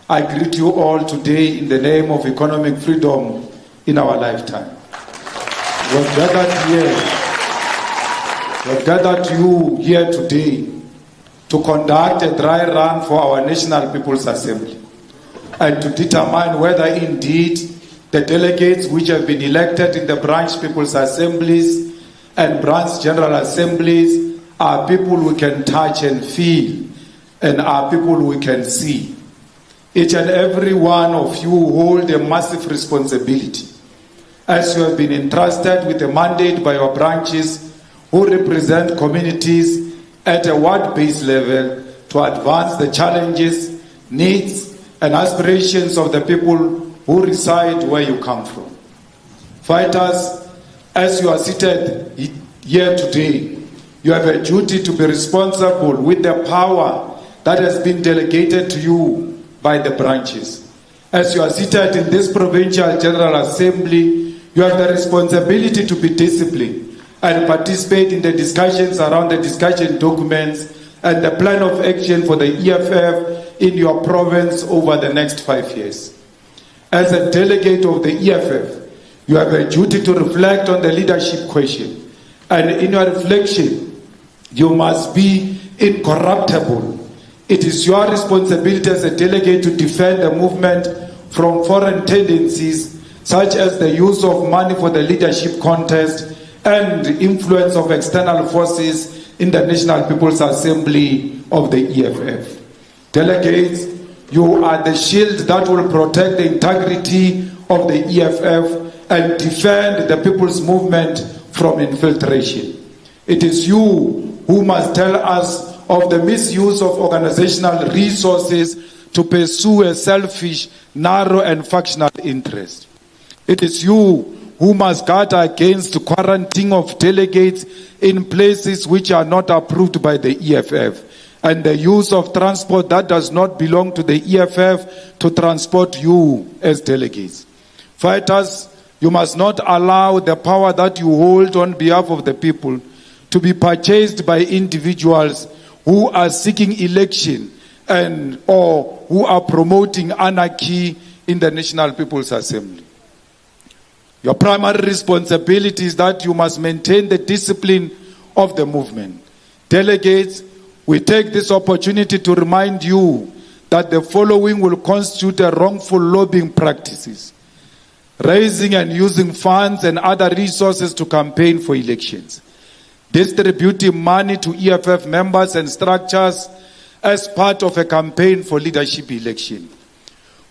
I greet you all today in the name of economic freedom in our lifetime. We've gathered you here today to conduct a dry run for our National People's Assembly and to determine whether indeed the delegates which have been elected in the branch People's Assemblies and branch General Assemblies are people we can touch and feel and are people we can see. Each and every one of you hold a massive responsibility as you have been entrusted with a mandate by your branches who represent communities at a ward-based level to advance the challenges, needs, and aspirations of the people who reside where you come from. Fighters, as you are seated here today, you have a duty to be responsible with the power that has been delegated to you by the branches. As you are seated in this Provincial General Assembly, you have the responsibility to be disciplined and participate in the discussions around the discussion documents and the plan of action for the EFF in your province over the next 5 years. As a delegate of the EFF, you have a duty to reflect on the leadership question. And in your reflection, you must be incorruptible. It is your responsibility as a delegate to defend the movement from foreign tendencies such as the use of money for the leadership contest and the influence of external forces in the National People's Assembly of the EFF. Delegates, you are the shield that will protect the integrity of the EFF and defend the people's movement from infiltration. It is you who must tell us of the misuse of organizational resources to pursue a selfish, narrow, and factional interest. It is you who must guard against the quarantine of delegates in places which are not approved by the EFF and the use of transport that does not belong to the EFF to transport you as delegates. Fighters, you must not allow the power that you hold on behalf of the people to be purchased by individuals who are seeking election and or who are promoting anarchy in the National People's Assembly. Your primary responsibility is that you must maintain the discipline of the movement. Delegates, we take this opportunity to remind you that the following will constitute a wrongful lobbying practices: raising and using funds and other resources to campaign for elections, distributing money to EFF members and structures as part of a campaign for leadership election,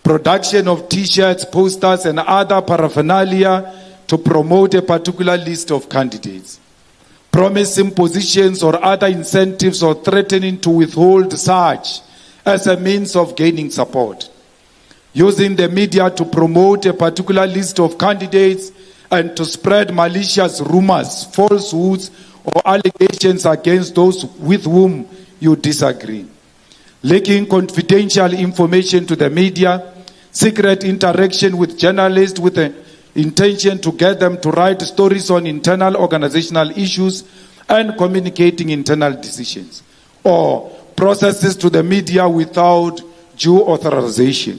production of t-shirts, posters, and other paraphernalia to promote a particular list of candidates, promising positions or other incentives or threatening to withhold such as a means of gaining support, using the media to promote a particular list of candidates and to spread malicious rumors, falsehoods, or allegations against those with whom you disagree, leaking confidential information to the media, secret interaction with journalists with the intention to get them to write stories on internal organizational issues and communicating internal decisions, or processes to the media without due authorization.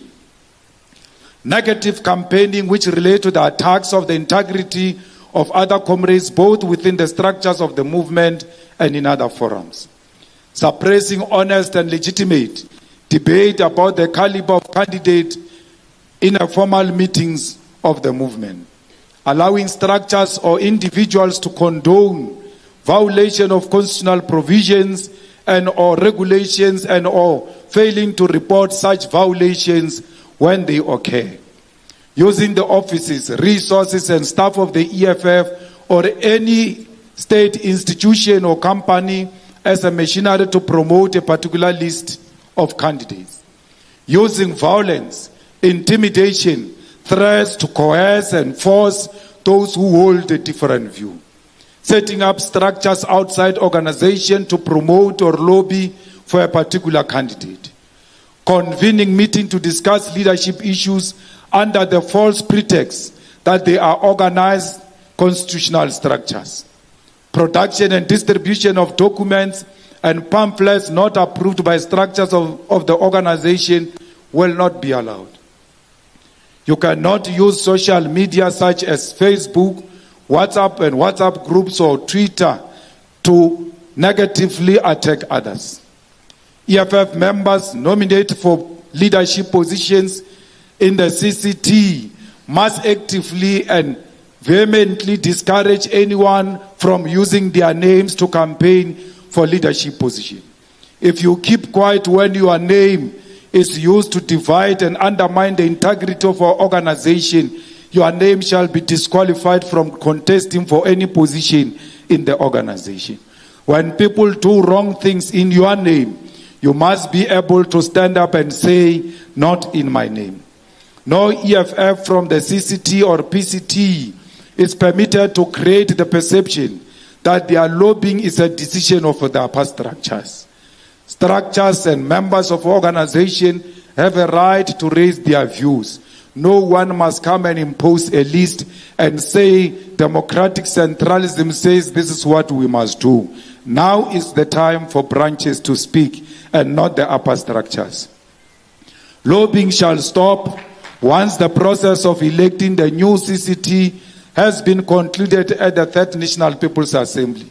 Negative campaigning which relate to the attacks of the integrity of other comrades both within the structures of the movement and in other forums. Suppressing honest and legitimate debate about the caliber of candidate in formal meetings of the movement. Allowing structures or individuals to condone violation of constitutional provisions and or regulations and or failing to report such violations when they occur. Using the offices, resources, and staff of the EFF or any state institution or company as a machinery to promote a particular list of candidates. Using violence, intimidation, threats to coerce and force those who hold a different view. Setting up structures outside organization to promote or lobby for a particular candidate. Convening meetings to discuss leadership issues under the false pretext that they are organized constitutional structures. Production and distribution of documents and pamphlets not approved by structures of the organization will not be allowed. You cannot use social media such as Facebook, WhatsApp and WhatsApp groups or Twitter to negatively attack others. EFF members nominated for leadership positions in the CCT must actively and vehemently discourage anyone from using their names to campaign for leadership position. If you keep quiet when your name is used to divide and undermine the integrity of our organization, your name shall be disqualified from contesting for any position in the organization. When people do wrong things in your name, you must be able to stand up and say, "Not in my name." No EFF from the CCT or PCT is permitted to create the perception that their lobbying is a decision of the upper structures. Structures and members of organization have a right to raise their views. No one must come and impose a list and say democratic centralism says this is what we must do. Now is the time for branches to speak and not the upper structures. Lobbying shall stop once the process of electing the new CCT has been concluded at the Third National People's Assembly.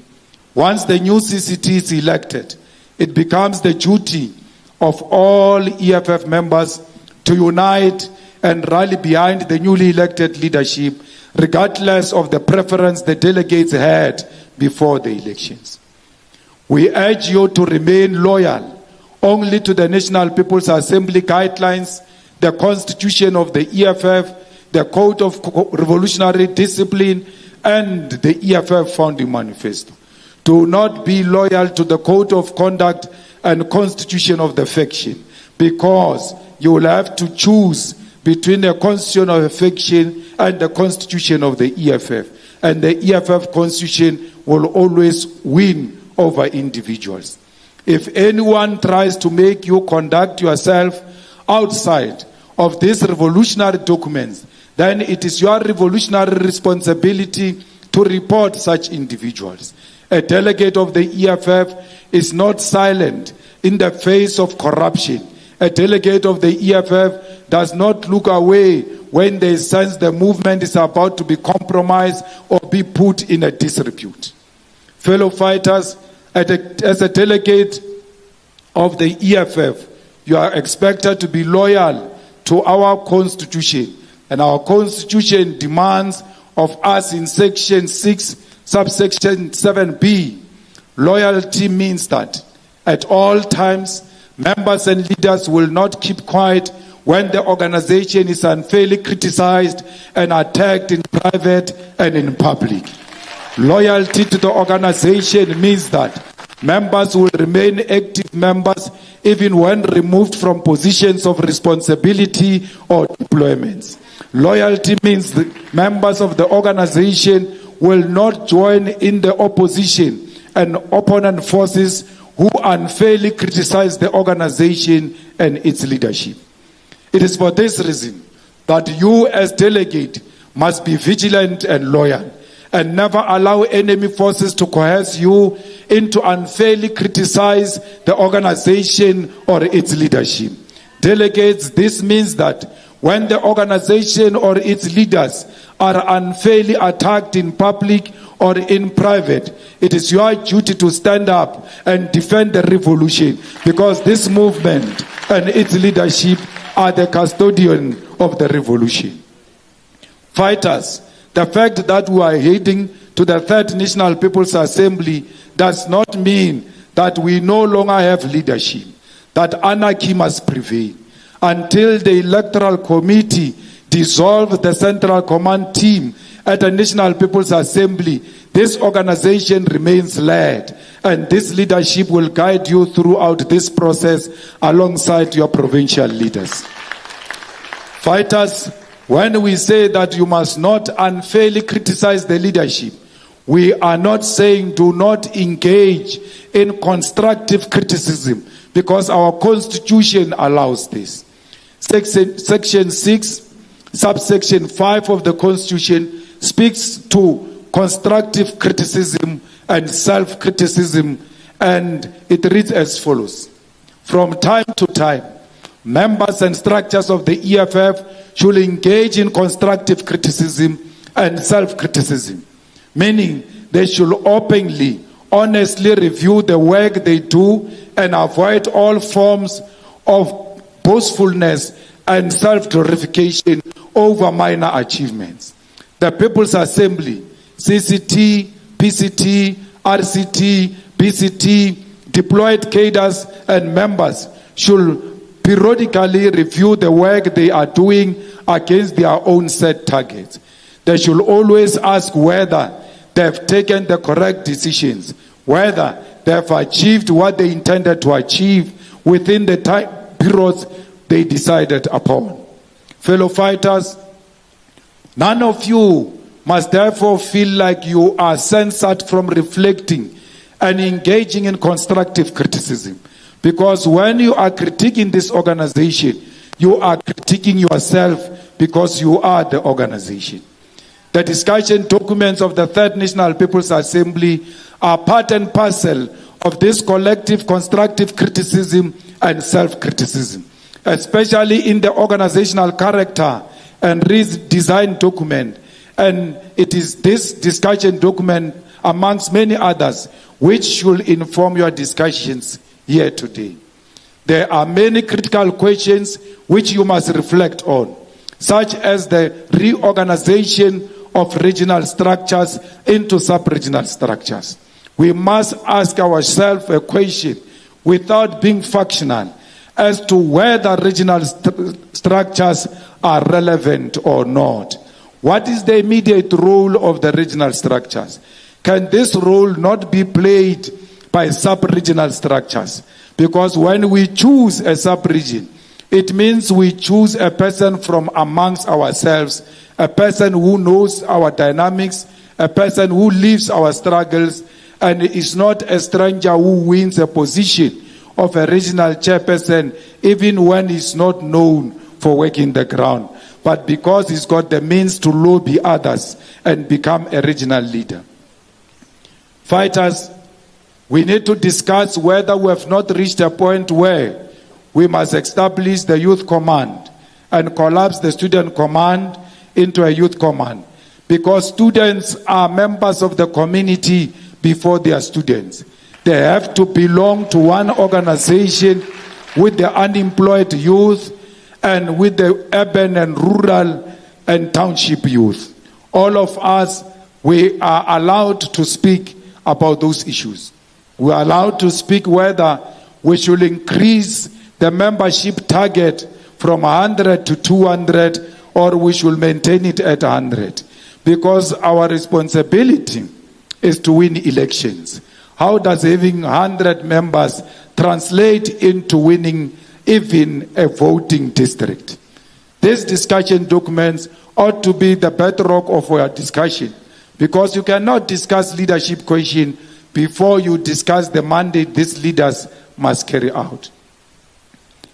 Once the new CCT is elected, it becomes the duty of all EFF members to unite and rally behind the newly elected leadership, regardless of the preference the delegates had before the elections. We urge you to remain loyal only to the National People's Assembly guidelines, the Constitution of the EFF, the Code of Revolutionary Discipline, and the EFF Founding Manifesto. Do not be loyal to the Code of Conduct and Constitution of the faction, because you will have to choose between the Constitution of the faction and the Constitution of the EFF. And the EFF Constitution will always win over individuals. If anyone tries to make you conduct yourself outside of these revolutionary documents, then it is your revolutionary responsibility to report such individuals. A delegate of the EFF is not silent in the face of corruption. A delegate of the EFF does not look away when they sense the movement is about to be compromised or be put in a disrepute. Fellow fighters, as a delegate of the EFF, you are expected to be loyal to our Constitution. And our Constitution demands of us in Section 6, subsection 7b, loyalty means that at all times, members and leaders will not keep quiet when the organization is unfairly criticized and attacked in private and in public. Loyalty to the organization means that members will remain active members even when removed from positions of responsibility or deployments. Loyalty means that members of the organization will not join in the opposition and opponent forces who unfairly criticize the organization and its leadership. It is for this reason that you as delegate must be vigilant and loyal and never allow enemy forces to coerce you into unfairly criticize the organization or its leadership. Delegates, this means that when the organization or its leaders are unfairly attacked in public or in private, it is your duty to stand up and defend the revolution, because this movement and its leadership are the custodian of the revolution. Fighters, the fact that we are heading to the Third National People's Assembly does not mean that we no longer have leadership, that anarchy must prevail. Until the Electoral Committee dissolves the Central Command team at the National People's Assembly, this organization remains led, and this leadership will guide you throughout this process alongside your provincial leaders. Fighters, when we say that you must not unfairly criticize the leadership, we are not saying do not engage in constructive criticism, because our Constitution allows this. Section 6, subsection 5 of the Constitution speaks to constructive criticism and self-criticism, and it reads as follows. From time to time, Members and structures of the EFF should engage in constructive criticism and self-criticism, meaning they should openly, honestly review the work they do and avoid all forms of boastfulness and self-glorification over minor achievements. The People's Assembly, CCT, PCT, RCT, BCT, deployed cadres and members should periodically review the work they are doing against their own set targets. They should always ask whether they have taken the correct decisions, whether they have achieved what they intended to achieve within the time periods they decided upon. Fellow fighters, none of you must therefore feel like you are censored from reflecting and engaging in constructive criticism. Because when you are critiquing this organization, you are critiquing yourself because you are the organization. The discussion documents of the Third National People's Assembly are part and parcel of this collective constructive criticism and self-criticism, especially in the organizational character and design document. And it is this discussion document, amongst many others, which should inform your discussions here today. There are many critical questions which you must reflect on, such as the reorganization of regional structures into sub-regional structures. We must ask ourselves a question without being factional as to whether regional structures are relevant or not. What is the immediate role of the regional structures? Can this role not be played by sub-regional structures? Because when we choose a sub-region, it means we choose a person from amongst ourselves, a person who knows our dynamics, a person who lives our struggles, and is not a stranger who wins a position of a regional chairperson, even when he's not known for working the ground, but because he's got the means to lobby others and become a regional leader. Fighters, we need to discuss whether we have not reached a point where we must establish the youth command and collapse the student command into a youth command, because students are members of the community before they are students. They have to belong to one organization with the unemployed youth and with the urban and rural and township youth. All of us, we are allowed to speak about those issues. We are allowed to speak whether we should increase the membership target from 100 to 200 or we should maintain it at 100. Because our responsibility is to win elections. How does having 100 members translate into winning even a voting district? These discussion documents ought to be the bedrock of our discussion, because you cannot discuss leadership question before you discuss the mandate these leaders must carry out.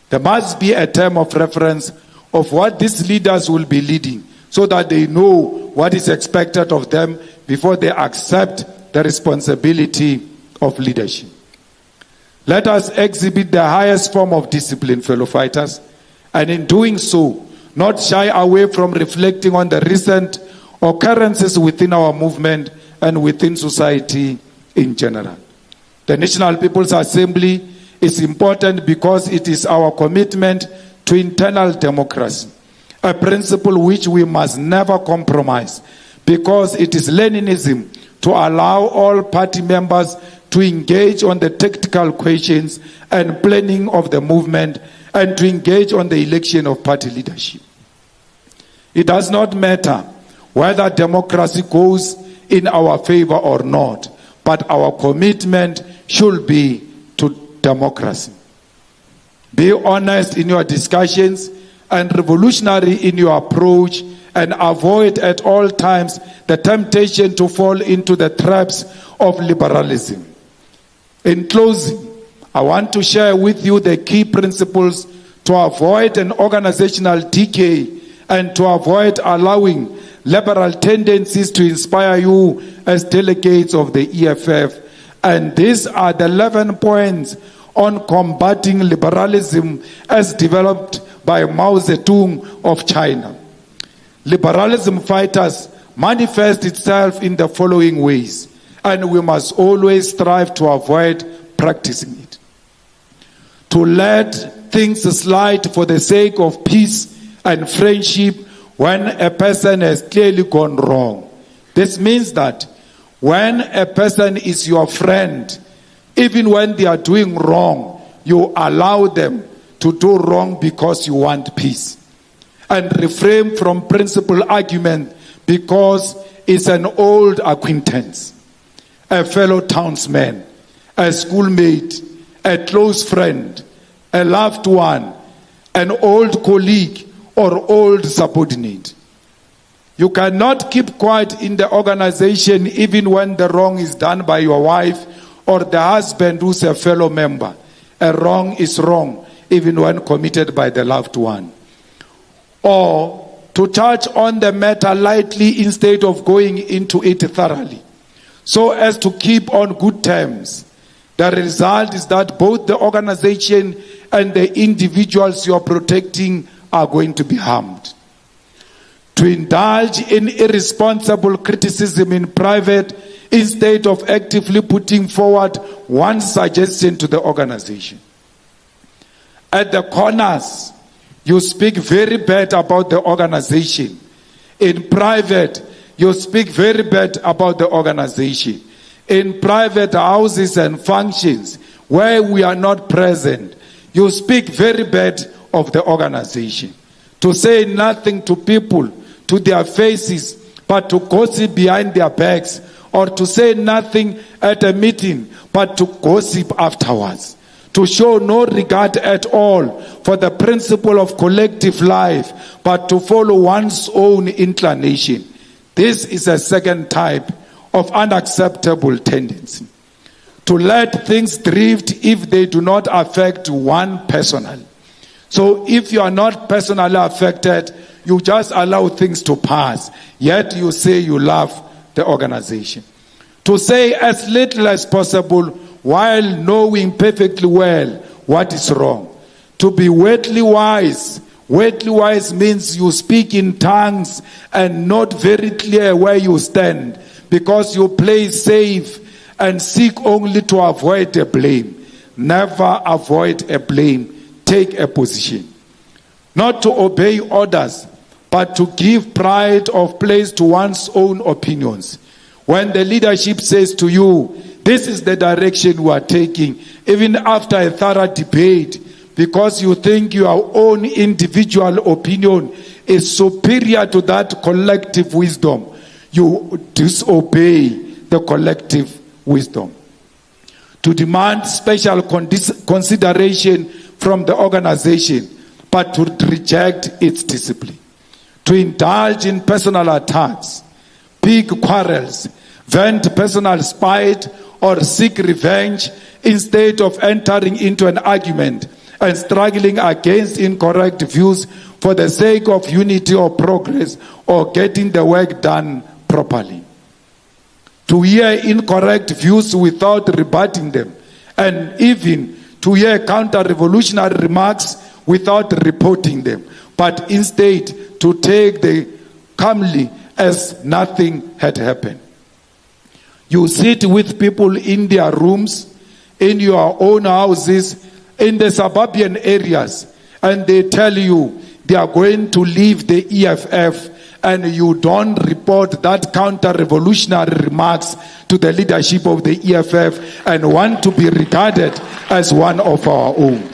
There must be a term of reference of what these leaders will be leading, so that they know what is expected of them before they accept the responsibility of leadership. Let us exhibit the highest form of discipline, fellow fighters, and in doing so, not shy away from reflecting on the recent occurrences within our movement and within society in general. The National People's Assembly is important because it is our commitment to internal democracy, a principle which we must never compromise, because it is Leninism to allow all party members to engage on the tactical questions and planning of the movement and to engage on the election of party leadership. It does not matter whether democracy goes in our favor or not, but our commitment should be to democracy. Be honest in your discussions and revolutionary in your approach, and avoid at all times the temptation to fall into the traps of liberalism. In closing, I want to share with you the key principles to avoid an organizational decay and to avoid allowing liberal tendencies to inspire you as delegates of the EFF. And these are the 11 points on combating liberalism as developed by Mao Zedong of China. Liberalism fighters manifest itself in the following ways, and we must always strive to avoid practicing it. To let things slide for the sake of peace and friendship when a person has clearly gone wrong. This means that when a person is your friend, even when they are doing wrong, you allow them to do wrong because you want peace. And refrain from principal argument because it's an old acquaintance, a fellow townsman, a schoolmate, a close friend, a loved one, an old colleague, or old subordinate. You cannot keep quiet in the organization even when the wrong is done by your wife or the husband who's a fellow member. A wrong is wrong even when committed by the loved one. Or to touch on the matter lightly instead of going into it thoroughly, so as to keep on good terms. The result is that both the organization and the individuals you are protecting are going to be harmed. To indulge in irresponsible criticism in private instead of actively putting forward one suggestion to the organization. At the corners, you speak very bad about the organization. In private, you speak very bad about the organization. In private houses and functions where we are not present, you speak very bad of the organization. To say nothing to people, to their faces, but to gossip behind their backs, or to say nothing at a meeting, but to gossip afterwards. To show no regard at all for the principle of collective life, but to follow one's own inclination. This is a second type of unacceptable tendency. To let things drift if they do not affect one personally. So if you are not personally affected, you just allow things to pass, yet you say you love the organization. To say as little as possible while knowing perfectly well what is wrong. To be weirdly wise. Weirdly wise means you speak in tongues and not very clear where you stand, because you play safe and seek only to avoid a blame. Never avoid a blame. Take a position. Not to obey orders, but to give pride of place to one's own opinions. When the leadership says to you, this is the direction we are taking, even after a thorough debate, because you think your own individual opinion is superior to that collective wisdom, you disobey the collective wisdom. To demand special consideration from the organization, but to reject its discipline. To indulge in personal attacks, big quarrels, vent personal spite, or seek revenge instead of entering into an argument and struggling against incorrect views for the sake of unity or progress or getting the work done properly. To hear incorrect views without rebutting them, and even to hear counter-revolutionary remarks without reporting them, but instead to take them calmly as nothing had happened. You sit with people in their rooms, in your own houses, in the suburban areas, and they tell you they are going to leave the EFF, and you don't report that counter-revolutionary remarks to the leadership of the EFF and want to be regarded as one of our own.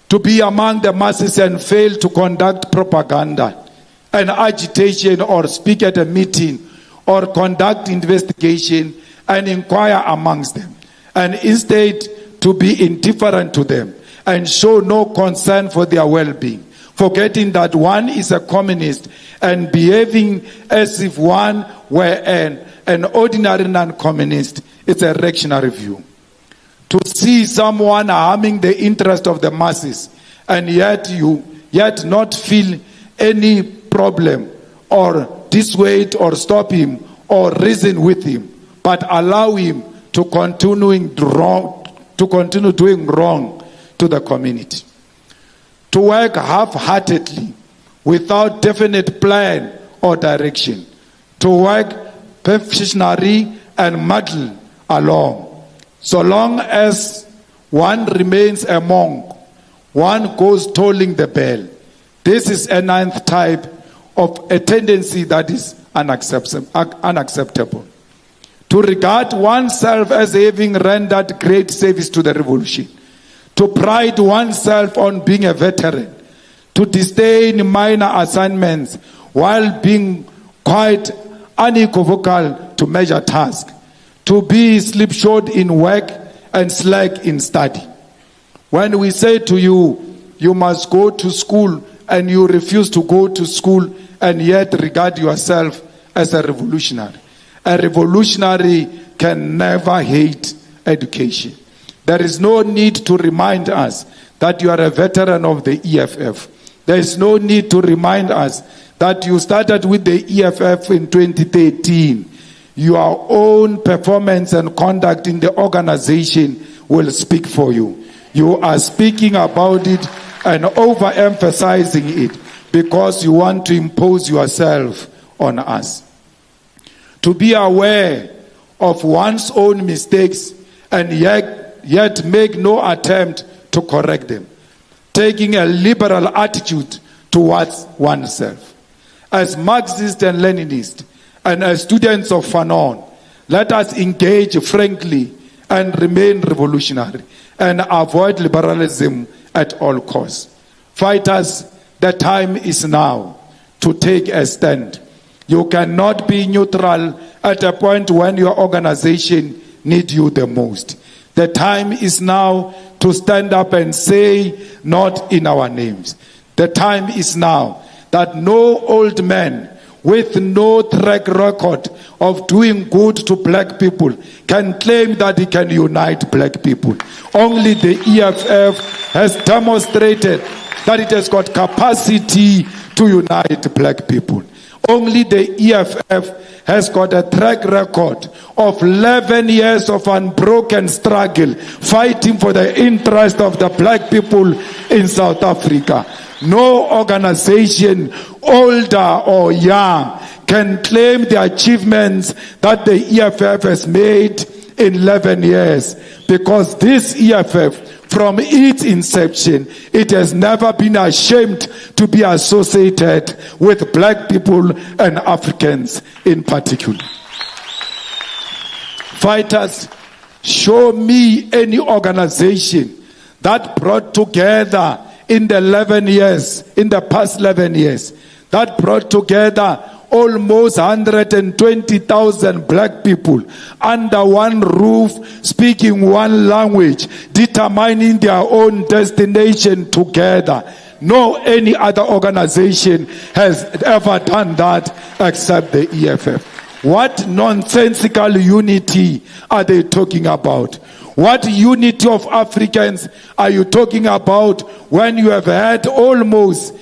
To be among the masses and fail to conduct propaganda, an agitation, or speak at a meeting, or conduct investigation and inquire amongst them, and instead to be indifferent to them and show no concern for their well-being, forgetting that one is a communist and behaving as if one were an ordinary non-communist. It's a reactionary view. To see someone harming the interest of the masses and yet not feel any problem or dissuade or stop him or reason with him, but allow him to continue to continue doing wrong to the community. To work half-heartedly without definite plan or direction. To work perfectionary and muddle along. So long as one remains a monk, one goes tolling the bell. This is a ninth type of a tendency that is unacceptable. To regard oneself as having rendered great service to the revolution. To pride oneself on being a veteran. To disdain minor assignments while being quite unequivocal to major tasks. To be slipshod in work and slack in study. When we say to you, you must go to school, and you refuse to go to school and yet regard yourself as a revolutionary. A revolutionary can never hate education. There is no need to remind us that you are a veteran of the EFF. There is no need to remind us that you started with the EFF in 2013. Your own performance and conduct in the organization will speak for you. You are speaking about it and overemphasizing it because you want to impose yourself on us. To be aware of one's own mistakes and yet make no attempt to correct them. Taking a liberal attitude towards oneself. As Marxists and Leninists and as students of Fanon, let us engage frankly and remain revolutionary and avoid liberalism at all costs. Fighters, the time is now to take a stand. You cannot be neutral at a point when your organization needs you the most. The time is now to stand up and say, not in our names. The time is now that no old man with no track record of doing good to black people can claim that he can unite black people. Only the EFF has demonstrated that it has got capacity to unite black people. Only the EFF has got a track record of 11 years of unbroken struggle, fighting for the interest of the black people in South Africa. No organization, older or young, can claim the achievements that the EFF has made in 11 years, because this EFF, from its inception, it has never been ashamed to be associated with black people and Africans in particular. Fighters, show me any organization that brought together in the past 11 years, that brought together almost 120,000 black people under one roof, speaking one language, determining their own destination together. No any other organization has ever done that except the EFF. What nonsensical unity are they talking about? What unity of Africans are you talking about when you have had almost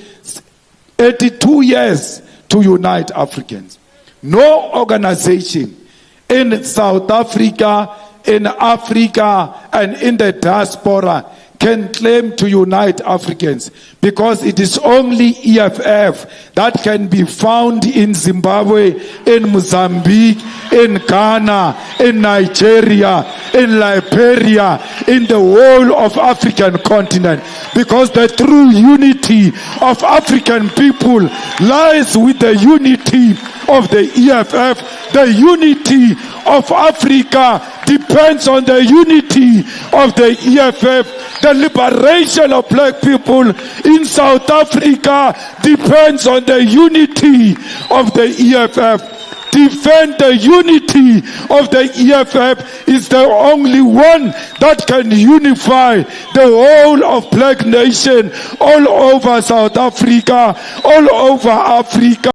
82 years to unite Africans? No organization in South Africa, in Africa, and in the diaspora can claim to unite Africans, because it is only EFF that can be found in Zimbabwe, in Mozambique, in Ghana, in Nigeria, in Liberia, in the whole of African continent, because the true unity of African people lies with the unity of the EFF. The unity of Africa depends on the unity of the EFF. The liberation of black people in South Africa depends on the unity of the EFF. Defend the unity of the EFF is the only one that can unify the whole of black nation all over South Africa, all over Africa.